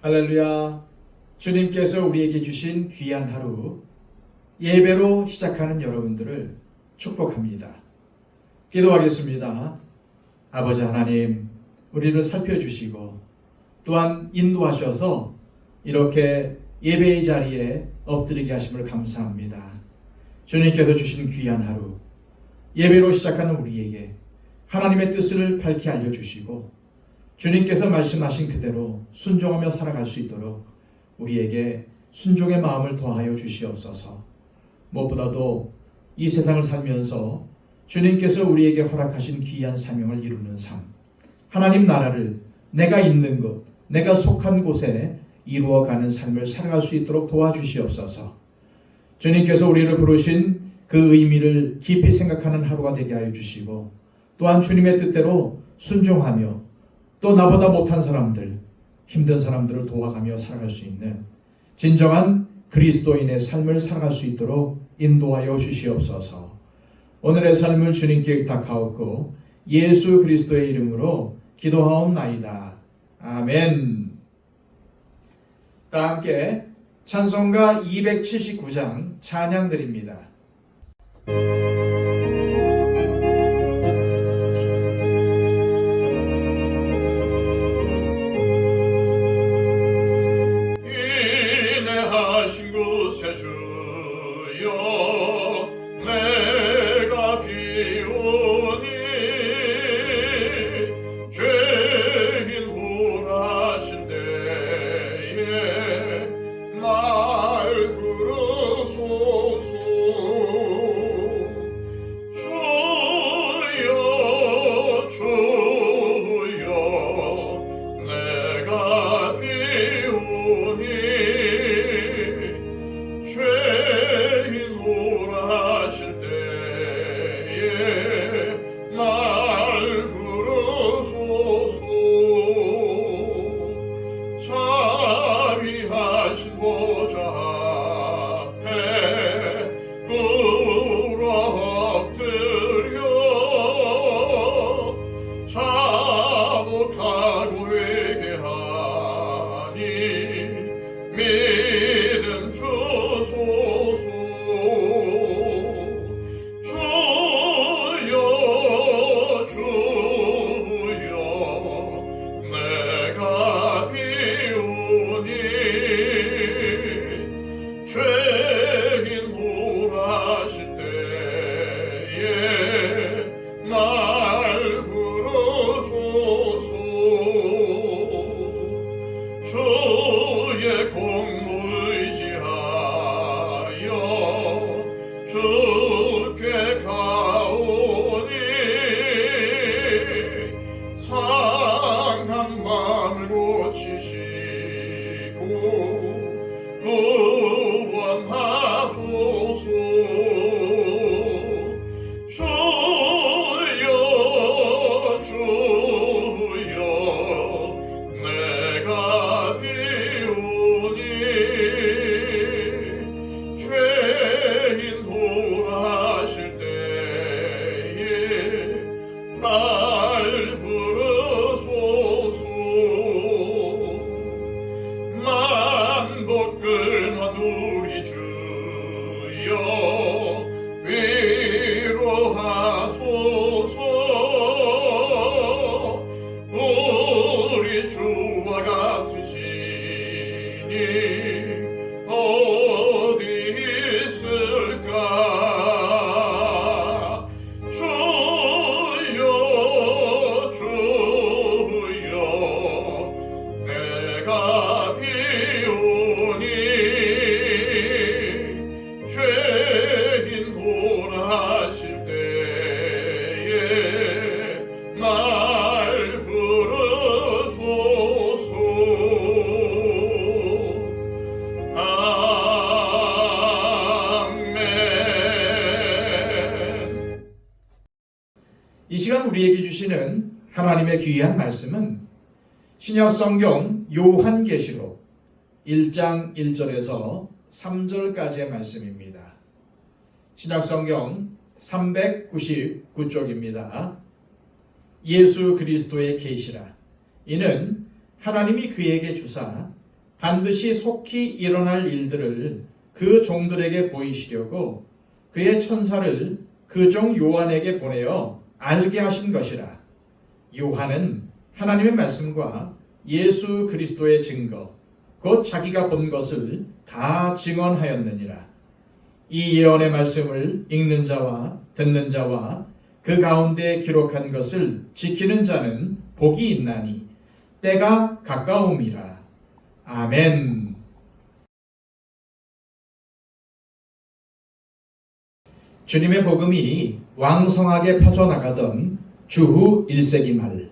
할렐루야. 주님께서 우리에게 주신 귀한 하루, 예배로 시작하는 여러분들을 축복합니다. 기도하겠습니다. 아버지 하나님, 우리를 살펴주시고 또한 인도하셔서 이렇게 예배의 자리에 엎드리게 하심을 감사합니다. 주님께서 주신 귀한 하루, 예배로 시작하는 우리에게 하나님의 뜻을 밝히 알려주시고 주님께서 말씀하신 그대로 순종하며 살아갈 수 있도록 우리에게 순종의 마음을 더하여 주시옵소서. 무엇보다도 이 세상을 살면서 주님께서 우리에게 허락하신 귀한 사명을 이루는 삶, 하나님 나라를 내가 있는 곳, 내가 속한 곳에 이루어가는 삶을 살아갈 수 있도록 도와주시옵소서. 주님께서 우리를 부르신 그 의미를 깊이 생각하는 하루가 되게 하여 주시고 또한 주님의 뜻대로 순종하며 또 나보다 못한 사람들, 힘든 사람들을 도와가며 살아갈 수 있는 진정한 그리스도인의 삶을 살아갈 수 있도록 인도하여 주시옵소서. 오늘의 삶을 주님께 의탁하옵고 예수 그리스도의 이름으로 기도하옵나이다. 아멘. 다 함께 찬송가 279장 찬양 드립니다. 이 시간 우리에게 주시는 하나님의 귀한 말씀은 신약 성경 요한계시록 1장 1절에서 3절까지의 말씀입니다. 신약 성경 399쪽입니다. 예수 그리스도의 계시라. 이는 하나님이 그에게 주사 반드시 속히 일어날 일들을 그 종들에게 보이시려고 그의 천사를 그 종 요한에게 보내어 알게 하신 것이라. 요한은 하나님의 말씀과 예수 그리스도의 증거, 곧 자기가 본 것을 다 증언하였느니라. 이 예언의 말씀을 읽는 자와 듣는 자와 그 가운데 기록한 것을 지키는 자는 복이 있나니 때가 가까움이라. 아멘. 주님의 복음이 왕성하게 퍼져나가던 주후 1세기 말,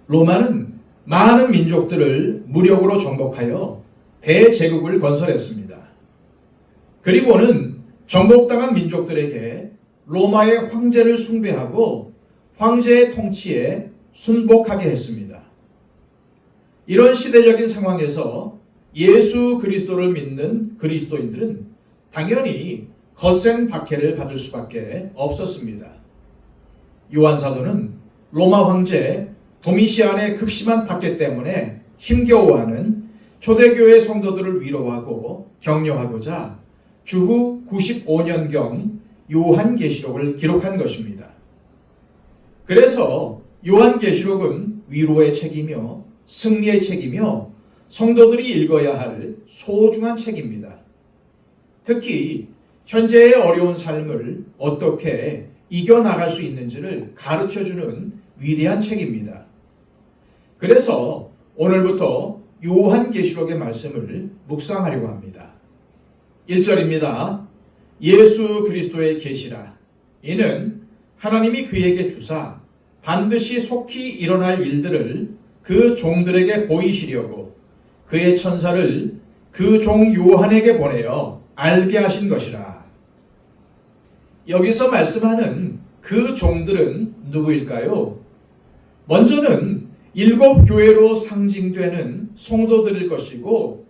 로마는 많은 민족들을 무력으로 정복하여 대제국을 건설했습니다. 그리고는 정복당한 민족들에게 로마의 황제를 숭배하고 황제의 통치에 순복하게 했습니다. 이런 시대적인 상황에서 예수 그리스도를 믿는 그리스도인들은 당연히 거센 박해를 받을 수밖에 없었습니다. 요한 사도는 로마 황제 도미시안의 극심한 박해 때문에 힘겨워하는 초대교회 성도들을 위로하고 격려하고자 주후 95년경 요한계시록을 기록한 것입니다. 그래서 요한계시록은 위로의 책이며 승리의 책이며 성도들이 읽어야 할 소중한 책입니다. 특히 현재의 어려운 삶을 어떻게 이겨나갈 수 있는지를 가르쳐주는 위대한 책입니다. 그래서 오늘부터 요한계시록의 말씀을 묵상하려고 합니다. 1절입니다. 예수 그리스도의 계시라. 이는 하나님이 그에게 주사 반드시 속히 일어날 일들을 그 종들에게 보이시려고 그의 천사를 그 종 요한에게 보내어 알게 하신 것이라. 여기서 말씀하는 그 종들은 누구일까요? 먼저는 7 교회로 상징되는 성도들일 것이고,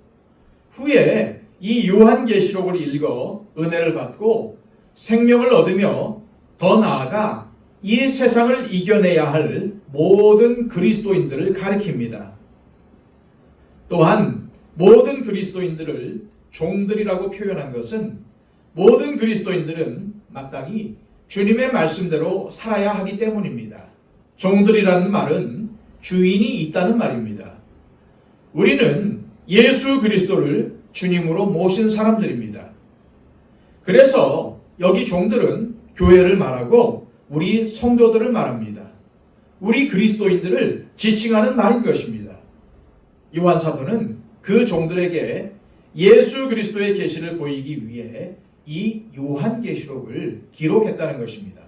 후에 이 요한계시록을 읽어 은혜를 받고 생명을 얻으며 더 나아가 이 세상을 이겨내야 할 모든 그리스도인들을 가리킵니다. 또한 모든 그리스도인들을 종들이라고 표현한 것은 모든 그리스도인들은 마땅히 주님의 말씀대로 살아야 하기 때문입니다. 종들이라는 말은 주인이 있다는 말입니다. 우리는 예수 그리스도를 주님으로 모신 사람들입니다. 그래서 여기 종들은 교회를 말하고 우리 성도들을 말합니다. 우리 그리스도인들을 지칭하는 말인 것입니다. 요한 사도는 그 종들에게 예수 그리스도의 계시를 보이기 위해 이 요한계시록을 기록했다는 것입니다.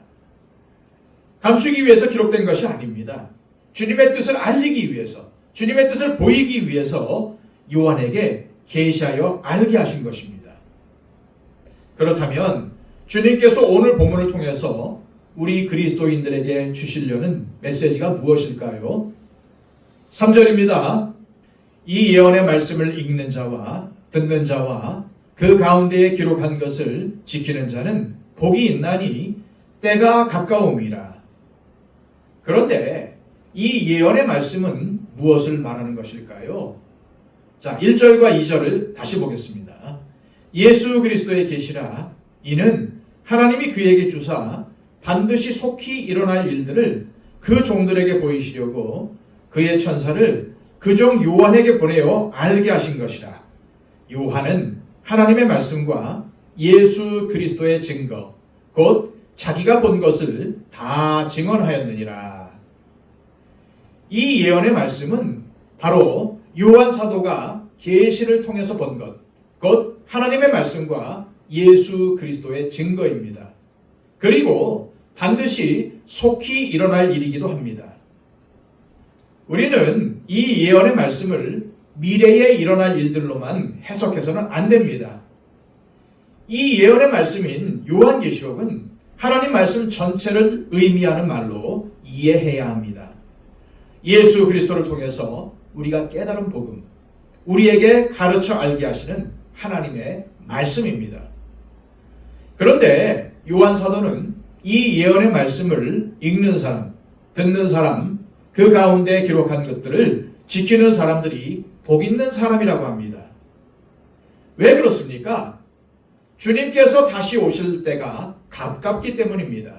감추기 위해서 기록된 것이 아닙니다. 주님의 뜻을 알리기 위해서, 주님의 뜻을 보이기 위해서 요한에게 계시하여 알게 하신 것입니다. 그렇다면 주님께서 오늘 본문을 통해서 우리 그리스도인들에게 주시려는 메시지가 무엇일까요? 3절입니다. 이 예언의 말씀을 읽는 자와 듣는 자와 그 가운데에 기록한 것을 지키는 자는 복이 있나니 때가 가까움이라. 그런데 이 예언의 말씀은 무엇을 말하는 것일까요? 자, 1절과 2절을 다시 보겠습니다. 예수 그리스도의 계시라. 이는 하나님이 그에게 주사 반드시 속히 일어날 일들을 그 종들에게 보이시려고 그의 천사를 그 종 요한에게 보내어 알게 하신 것이라. 요한은 하나님의 말씀과 예수 그리스도의 증거, 곧 자기가 본 것을 다 증언하였느니라. 이 예언의 말씀은 바로 요한 사도가 계시를 통해서 본 것, 곧 하나님의 말씀과 예수 그리스도의 증거입니다. 그리고 반드시 속히 일어날 일이기도 합니다. 우리는 이 예언의 말씀을 미래에 일어날 일들로만 해석해서는 안 됩니다. 이 예언의 말씀인 요한계시록은 하나님 말씀 전체를 의미하는 말로 이해해야 합니다. 예수 그리스도를 통해서 우리가 깨달은 복음, 우리에게 가르쳐 알게 하시는 하나님의 말씀입니다. 그런데 요한 사도는 이 예언의 말씀을 읽는 사람, 듣는 사람, 그 가운데 기록한 것들을 지키는 사람들이 복 있는 사람이라고 합니다. 왜 그렇습니까? 주님께서 다시 오실 때가 가깝기 때문입니다.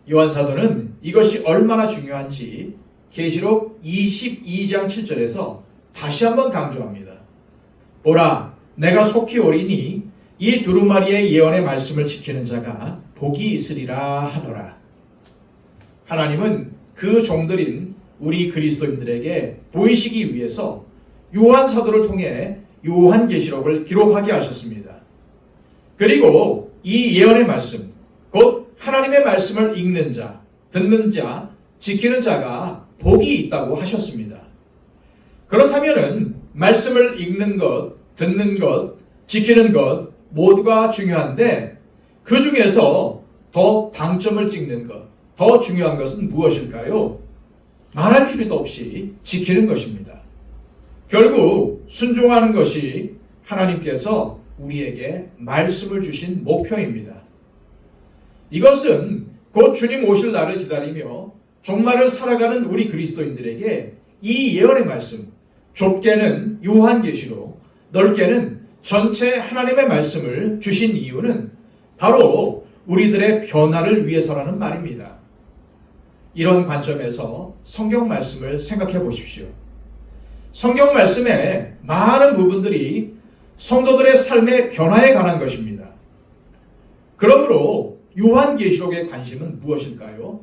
요한사도는 이것이 얼마나 중요한지 계시록 22장 7절에서 다시 한번 강조합니다. 보라, 내가 속히 오리니 이 두루마리의 예언의 말씀을 지키는 자가 복이 있으리라 하더라. 하나님은 그 종들인 우리 그리스도인들에게 보이시기 위해서 요한사도를 통해 요한계시록을 기록하게 하셨습니다. 그리고 이 예언의 말씀, 곧 하나님의 말씀을 읽는 자, 듣는 자, 지키는 자가 복이 있다고 하셨습니다. 그렇다면 말씀을 읽는 것, 듣는 것, 지키는 것 모두가 중요한데 그 중에서 더 방점을 찍는 것, 더 중요한 것은 무엇일까요? 말할 필요도 없이 지키는 것입니다. 결국 순종하는 것이 하나님께서 우리에게 말씀을 주신 목표입니다. 이것은 곧 주님 오실 날을 기다리며 종말을 살아가는 우리 그리스도인들에게 이 예언의 말씀, 좁게는 요한계시록, 넓게는 전체 하나님의 말씀을 주신 이유는 바로 우리들의 변화를 위해서라는 말입니다. 이런 관점에서 성경 말씀을 생각해 보십시오. 성경 말씀의 많은 부분들이 성도들의 삶의 변화에 관한 것입니다. 그러므로 요한계시록의 관심은 무엇일까요?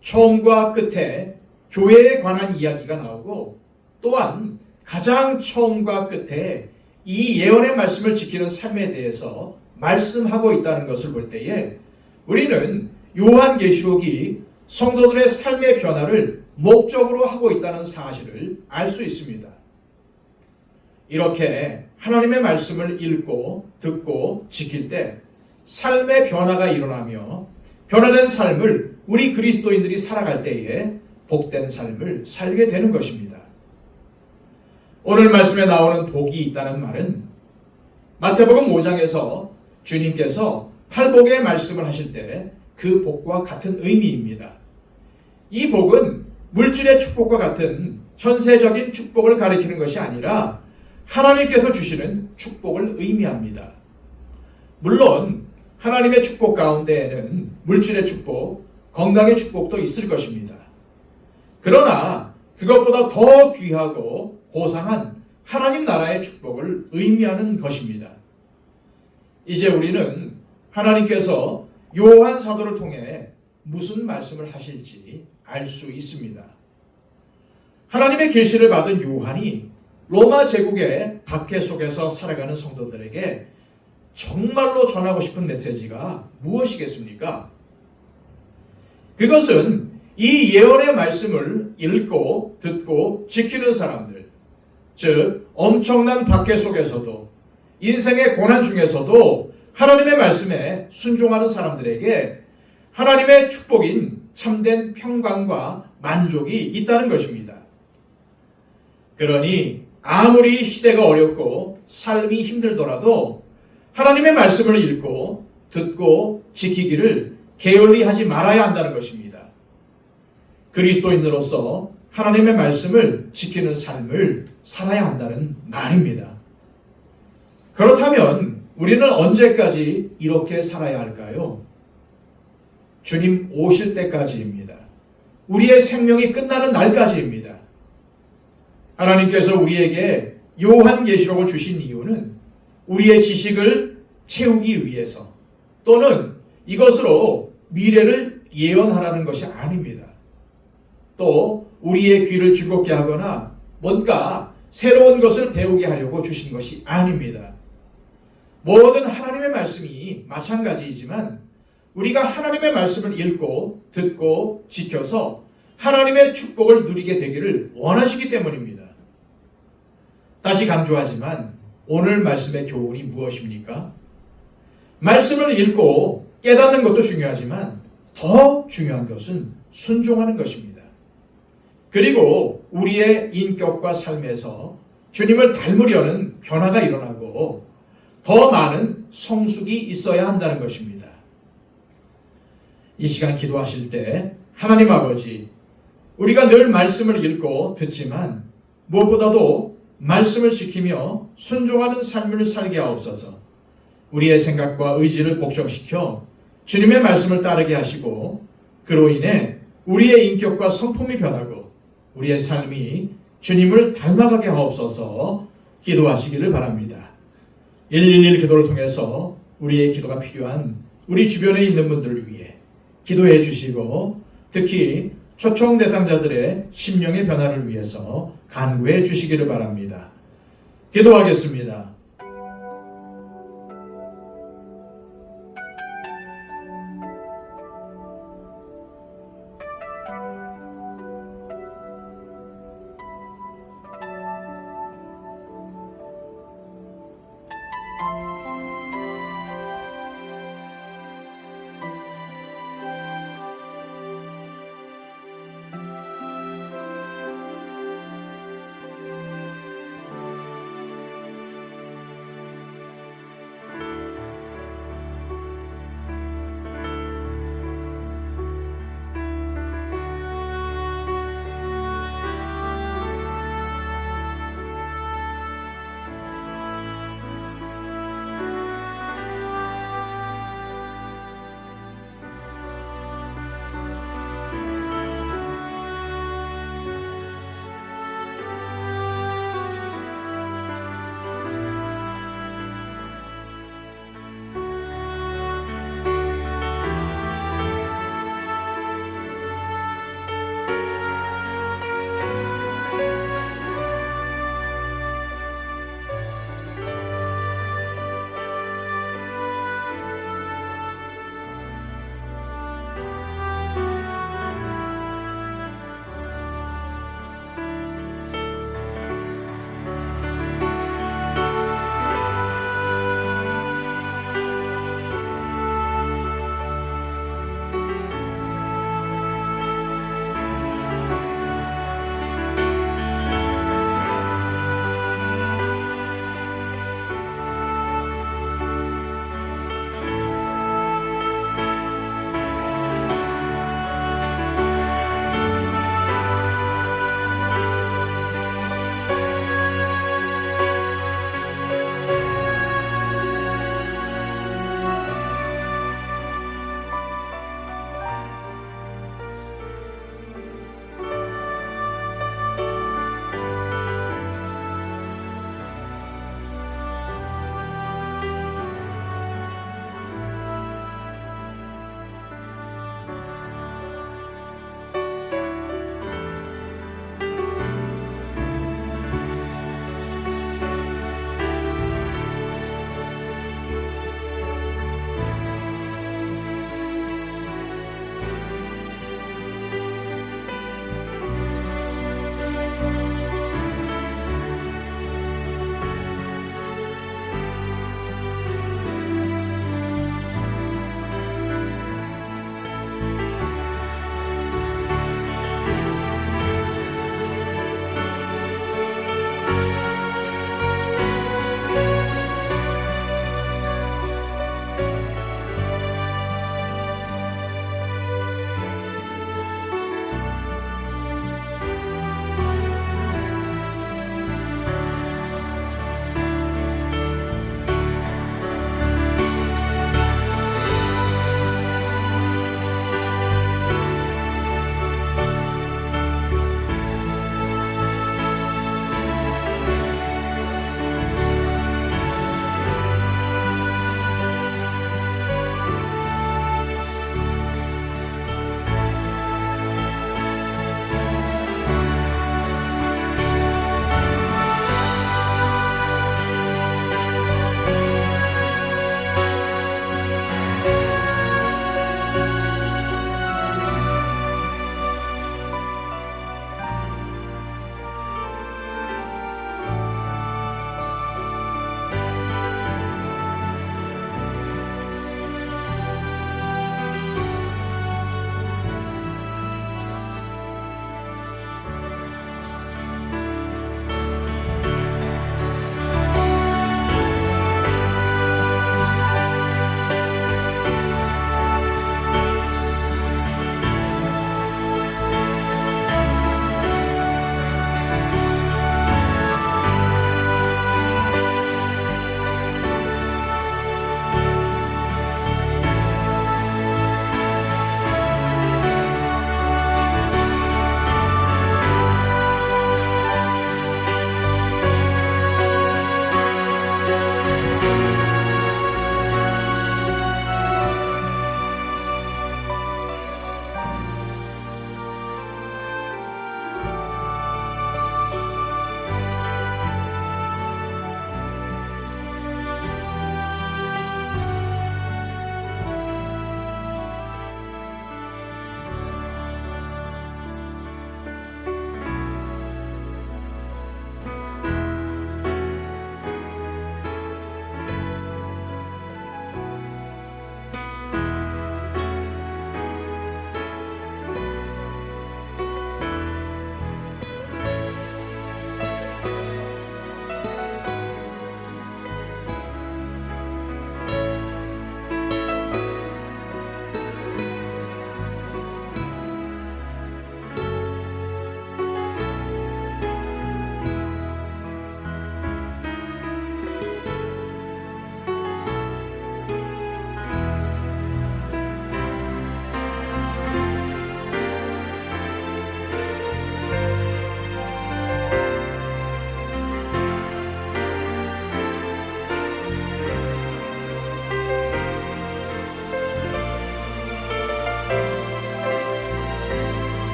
처음과 끝에 교회에 관한 이야기가 나오고 또한 가장 처음과 끝에 이 예언의 말씀을 지키는 삶에 대해서 말씀하고 있다는 것을 볼 때에 우리는 요한계시록이 성도들의 삶의 변화를 목적으로 하고 있다는 사실을 알 수 있습니다. 이렇게 하나님의 말씀을 읽고 듣고 지킬 때 삶의 변화가 일어나며 변화된 삶을 우리 그리스도인들이 살아갈 때에 복된 삶을 살게 되는 것입니다. 오늘 말씀에 나오는 복이 있다는 말은 마태복음 5장에서 주님께서 팔복의 말씀을 하실 때 그 복과 같은 의미입니다. 이 복은 물질의 축복과 같은 현세적인 축복을 가리키는 것이 아니라 하나님께서 주시는 축복을 의미합니다. 물론 하나님의 축복 가운데에는 물질의 축복, 건강의 축복도 있을 것입니다. 그러나 그것보다 더 귀하고 고상한 하나님 나라의 축복을 의미하는 것입니다. 이제 우리는 하나님께서 요한 사도를 통해 무슨 말씀을 하실지 알 수 있습니다. 하나님의 계시를 받은 요한이 로마 제국의 박해 속에서 살아가는 성도들에게 정말로 전하고 싶은 메시지가 무엇이겠습니까? 그것은 이 예언의 말씀을 읽고 듣고 지키는 사람들, 즉 엄청난 박해 속에서도 인생의 고난 중에서도 하나님의 말씀에 순종하는 사람들에게 하나님의 축복인 참된 평강과 만족이 있다는 것입니다. 그러니 아무리 시대가 어렵고 삶이 힘들더라도 하나님의 말씀을 읽고 듣고 지키기를 게을리 하지 말아야 한다는 것입니다. 그리스도인으로서 하나님의 말씀을 지키는 삶을 살아야 한다는 말입니다. 그렇다면 우리는 언제까지 이렇게 살아야 할까요? 주님 오실 때까지입니다. 우리의 생명이 끝나는 날까지입니다. 하나님께서 우리에게 요한계시록을 주신 이유는 우리의 지식을 채우기 위해서 또는 이것으로 미래를 예언하라는 것이 아닙니다. 또 우리의 귀를 즐겁게 하거나 뭔가 새로운 것을 배우게 하려고 주신 것이 아닙니다. 모든 하나님의 말씀이 마찬가지이지만 우리가 하나님의 말씀을 읽고 듣고 지켜서 하나님의 축복을 누리게 되기를 원하시기 때문입니다. 다시 강조하지만 오늘 말씀의 교훈이 무엇입니까? 말씀을 읽고 깨닫는 것도 중요하지만 더 중요한 것은 순종하는 것입니다. 그리고 우리의 인격과 삶에서 주님을 닮으려는 변화가 일어나고 더 많은 성숙이 있어야 한다는 것입니다. 이 시간 기도하실 때 하나님 아버지, 우리가 늘 말씀을 읽고 듣지만 무엇보다도 말씀을 지키며 순종하는 삶을 살게 하옵소서. 우리의 생각과 의지를 복종시켜 주님의 말씀을 따르게 하시고 그로 인해 우리의 인격과 성품이 변하고 우리의 삶이 주님을 닮아가게 하옵소서. 기도하시기를 바랍니다. 111 기도를 통해서 우리의 기도가 필요한 우리 주변에 있는 분들을 위해 기도해 주시고 특히 초청 대상자들의 심령의 변화를 위해서 간구해 주시기를 바랍니다. 기도하겠습니다.